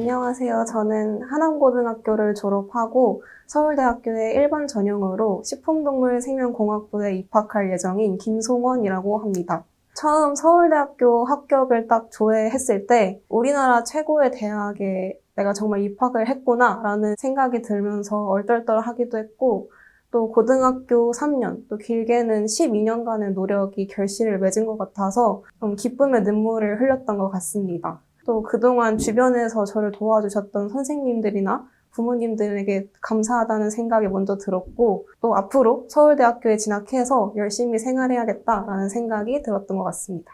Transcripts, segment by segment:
안녕하세요. 저는 하남고등학교를 졸업하고 서울대학교의 일반 전형으로 식품동물생명공학부에 입학할 예정인 김송원이라고 합니다. 처음 서울대학교 합격을 딱 조회했을 때 우리나라 최고의 대학에 내가 정말 입학을 했구나 라는 생각이 들면서 얼떨떨하기도 했고, 또 고등학교 3년, 또 길게는 12년간의 노력이 결실을 맺은 것 같아서 좀 기쁨의 눈물을 흘렸던 것 같습니다. 또 그동안 주변에서 저를 도와주셨던 선생님들이나 부모님들에게 감사하다는 생각이 먼저 들었고, 또 앞으로 서울대학교에 진학해서 열심히 생활해야겠다라는 생각이 들었던 것 같습니다.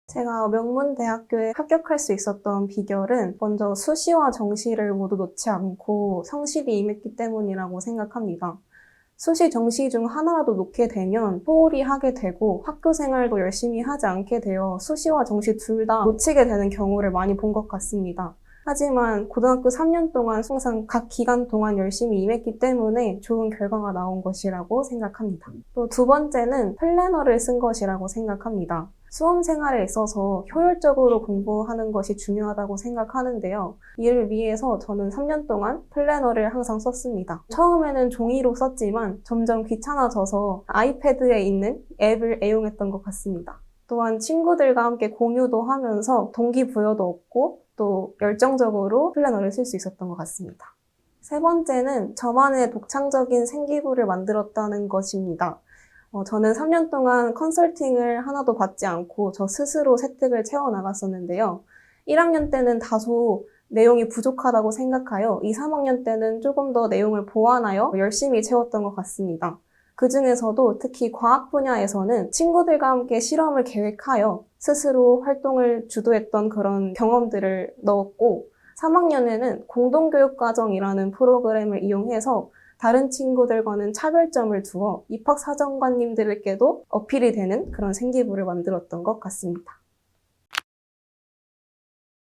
제가 명문대학교에 합격할 수 있었던 비결은 먼저 수시와 정시를 모두 놓지 않고 성실히 임했기 때문이라고 생각합니다. 수시, 정시 중 하나라도 놓게 되면 소홀히 하게 되고 학교 생활도 열심히 하지 않게 되어 수시와 정시 둘 다 놓치게 되는 경우를 많이 본 것 같습니다. 하지만 고등학교 3년 동안 항상 각 기간 동안 열심히 임했기 때문에 좋은 결과가 나온 것이라고 생각합니다. 또 두 번째는 플래너를 쓴 것이라고 생각합니다. 수험 생활에 있어서 효율적으로 공부하는 것이 중요하다고 생각하는데요. 이를 위해서 저는 3년 동안 플래너를 항상 썼습니다. 처음에는 종이로 썼지만 점점 귀찮아져서 아이패드에 있는 앱을 애용했던 것 같습니다. 또한 친구들과 함께 공유도 하면서 동기부여도 얻고 또 열정적으로 플래너를 쓸 수 있었던 것 같습니다. 세 번째는 저만의 독창적인 생기부를 만들었다는 것입니다. 저는 3년 동안 컨설팅을 하나도 받지 않고 저 스스로 세특을 채워나갔었는데요. 1학년 때는 다소 내용이 부족하다고 생각하여 2, 3학년 때는 조금 더 내용을 보완하여 열심히 채웠던 것 같습니다. 그 중에서도 특히 과학 분야에서는 친구들과 함께 실험을 계획하여 스스로 활동을 주도했던 그런 경험들을 넣었고, 3학년에는 공동교육과정이라는 프로그램을 이용해서 다른 친구들과는 차별점을 두어 입학사정관님들께도 어필이 되는 그런 생기부를 만들었던 것 같습니다.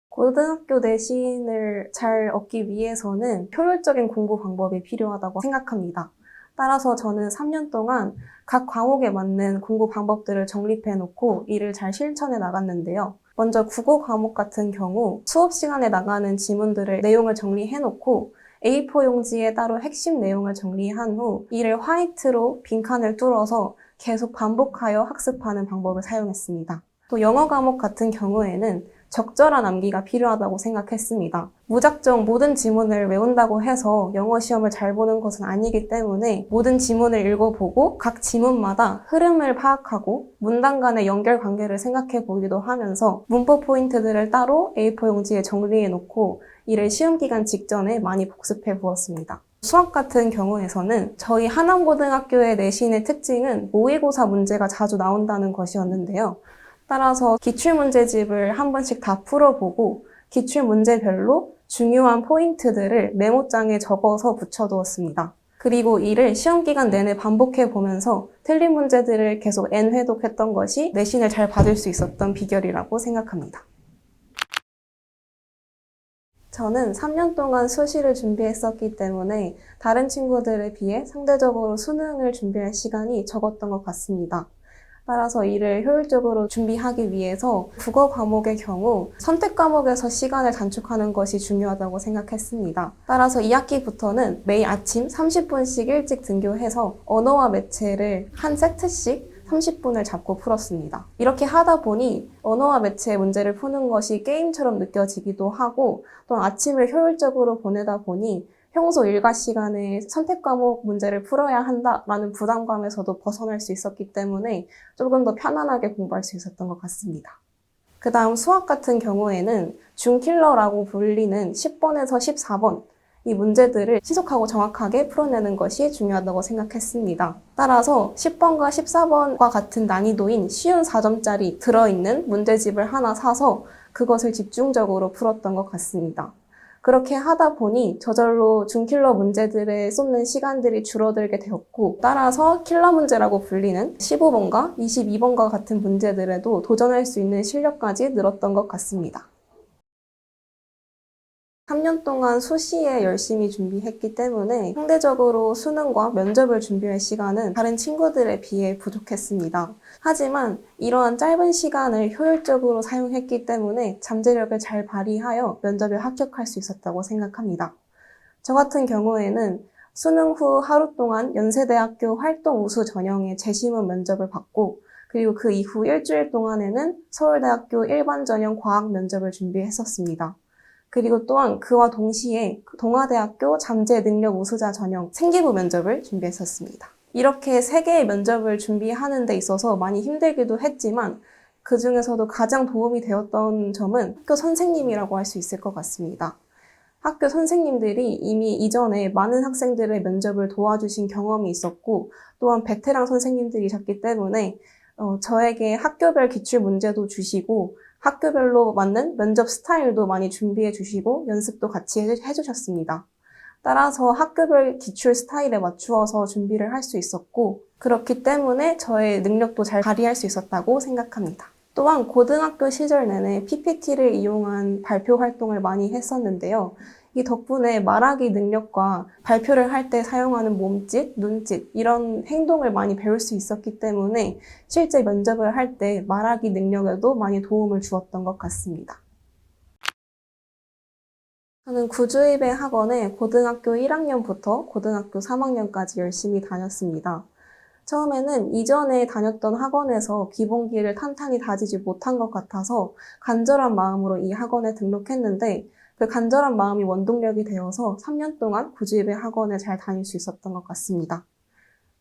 고등학교 내신을 잘 얻기 위해서는 효율적인 공부 방법이 필요하다고 생각합니다. 따라서 저는 3년 동안 각 과목에 맞는 공부 방법들을 정립해 놓고 이를 잘 실천해 나갔는데요. 먼저 국어 과목 같은 경우 수업 시간에 나가는 지문들을 내용을 정리해 놓고 A4 용지에 따로 핵심 내용을 정리한 후 이를 화이트로 빈칸을 뚫어서 계속 반복하여 학습하는 방법을 사용했습니다. 또 영어 과목 같은 경우에는 적절한 암기가 필요하다고 생각했습니다. 무작정 모든 지문을 외운다고 해서 영어 시험을 잘 보는 것은 아니기 때문에 모든 지문을 읽어보고 각 지문마다 흐름을 파악하고 문단 간의 연결 관계를 생각해 보기도 하면서 문법 포인트들을 따로 A4 용지에 정리해 놓고 이를 시험 기간 직전에 많이 복습해 보았습니다. 수학 같은 경우에서는 저희 하남고등학교의 내신의 특징은 모의고사 문제가 자주 나온다는 것이었는데요. 따라서 기출문제집을 한 번씩 다 풀어보고 기출문제별로 중요한 포인트들을 메모장에 적어서 붙여두었습니다. 그리고 이를 시험기간 내내 반복해보면서 틀린 문제들을 계속 N회독했던 것이 내신을 잘 받을 수 있었던 비결이라고 생각합니다. 저는 3년 동안 수시를 준비했었기 때문에 다른 친구들에 비해 상대적으로 수능을 준비할 시간이 적었던 것 같습니다. 따라서 이를 효율적으로 준비하기 위해서 국어 과목의 경우 선택 과목에서 시간을 단축하는 것이 중요하다고 생각했습니다. 따라서 2학기부터는 매일 아침 30분씩 일찍 등교해서 언어와 매체를 한 세트씩 30분을 잡고 풀었습니다. 이렇게 하다 보니 언어와 매체 문제를 푸는 것이 게임처럼 느껴지기도 하고 또 아침을 효율적으로 보내다 보니 평소 일과 시간에 선택 과목 문제를 풀어야 한다라는 부담감에서도 벗어날 수 있었기 때문에 조금 더 편안하게 공부할 수 있었던 것 같습니다. 그 다음 수학 같은 경우에는 준킬러라고 불리는 10번에서 14번 이 문제들을 시속하고 정확하게 풀어내는 것이 중요하다고 생각했습니다. 따라서 10번과 14번과 같은 난이도인 쉬운 4점짜리 들어있는 문제집을 하나 사서 그것을 집중적으로 풀었던 것 같습니다. 그렇게 하다 보니 저절로 준킬러 문제들에 쏟는 시간들이 줄어들게 되었고 따라서 킬러 문제라고 불리는 15번과 22번과 같은 문제들에도 도전할 수 있는 실력까지 늘었던 것 같습니다. 3년 동안 수시에 열심히 준비했기 때문에 상대적으로 수능과 면접을 준비할 시간은 다른 친구들에 비해 부족했습니다. 하지만 이러한 짧은 시간을 효율적으로 사용했기 때문에 잠재력을 잘 발휘하여 면접에 합격할 수 있었다고 생각합니다. 저 같은 경우에는 수능 후 하루 동안 연세대학교 활동 우수 전형의 재심은 면접을 받고 그리고 그 이후 일주일 동안에는 서울대학교 일반 전형 과학 면접을 준비했었습니다. 그리고 또한 그와 동시에 동아대학교 잠재 능력 우수자 전형 생기부 면접을 준비했었습니다. 이렇게 3개의 면접을 준비하는 데 있어서 많이 힘들기도 했지만 그 중에서도 가장 도움이 되었던 점은 학교 선생님이라고 할 수 있을 것 같습니다. 학교 선생님들이 이미 이전에 많은 학생들의 면접을 도와주신 경험이 있었고 또한 베테랑 선생님들이셨기 때문에 저에게 학교별 기출 문제도 주시고 학교별로 맞는 면접 스타일도 많이 준비해 주시고 연습도 같이 해주셨습니다. 따라서 학교별 기출 스타일에 맞추어서 준비를 할 수 있었고 그렇기 때문에 저의 능력도 잘 발휘할 수 있었다고 생각합니다. 또한 고등학교 시절 내내 PPT를 이용한 발표 활동을 많이 했었는데요. 이 덕분에 말하기 능력과 발표를 할 때 사용하는 몸짓, 눈짓 이런 행동을 많이 배울 수 있었기 때문에 실제 면접을 할 때 말하기 능력에도 많이 도움을 주었던 것 같습니다. 저는 구주입의 학원에 고등학교 1학년부터 고등학교 3학년까지 열심히 다녔습니다. 처음에는 이전에 다녔던 학원에서 기본기를 탄탄히 다지지 못한 것 같아서 간절한 마음으로 이 학원에 등록했는데 그 간절한 마음이 원동력이 되어서 3년 동안 구주입의 학원에 잘 다닐 수 있었던 것 같습니다.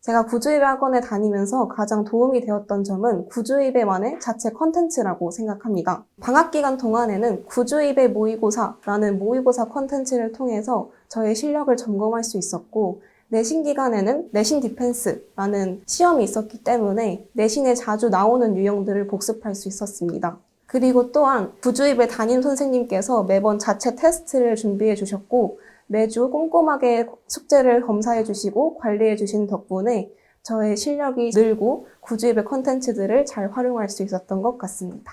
제가 구주입의 학원에 다니면서 가장 도움이 되었던 점은 구주입의만의 자체 컨텐츠라고 생각합니다. 방학 기간 동안에는 구주입의 모의고사라는 모의고사 컨텐츠를 통해서 저의 실력을 점검할 수 있었고 내신 기간에는 내신 디펜스라는 시험이 있었기 때문에 내신에 자주 나오는 유형들을 복습할 수 있었습니다. 그리고 또한 구주입의 담임 선생님께서 매번 자체 테스트를 준비해 주셨고 매주 꼼꼼하게 숙제를 검사해 주시고 관리해 주신 덕분에 저의 실력이 늘고 구주입의 콘텐츠들을 잘 활용할 수 있었던 것 같습니다.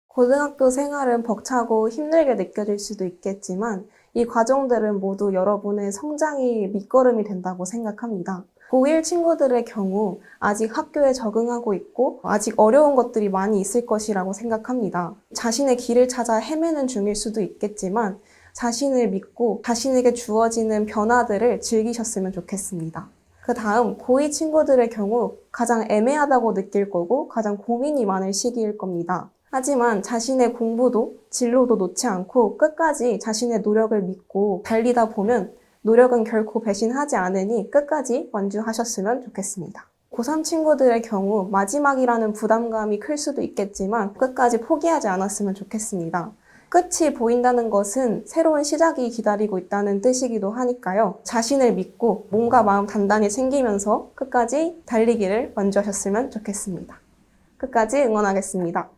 고등학교 생활은 벅차고 힘들게 느껴질 수도 있겠지만 이 과정들은 모두 여러분의 성장의 밑거름이 된다고 생각합니다. 고1 친구들의 경우 아직 학교에 적응하고 있고 아직 어려운 것들이 많이 있을 것이라고 생각합니다. 자신의 길을 찾아 헤매는 중일 수도 있겠지만 자신을 믿고 자신에게 주어지는 변화들을 즐기셨으면 좋겠습니다. 그 다음 고2 친구들의 경우 가장 애매하다고 느낄 거고 가장 고민이 많을 시기일 겁니다. 하지만 자신의 공부도 진로도 놓지 않고 끝까지 자신의 노력을 믿고 달리다 보면 노력은 결코 배신하지 않으니 끝까지 완주하셨으면 좋겠습니다. 고3 친구들의 경우 마지막이라는 부담감이 클 수도 있겠지만 끝까지 포기하지 않았으면 좋겠습니다. 끝이 보인다는 것은 새로운 시작이 기다리고 있다는 뜻이기도 하니까요. 자신을 믿고 몸과 마음 단단히 챙기면서 끝까지 달리기를 완주하셨으면 좋겠습니다. 끝까지 응원하겠습니다.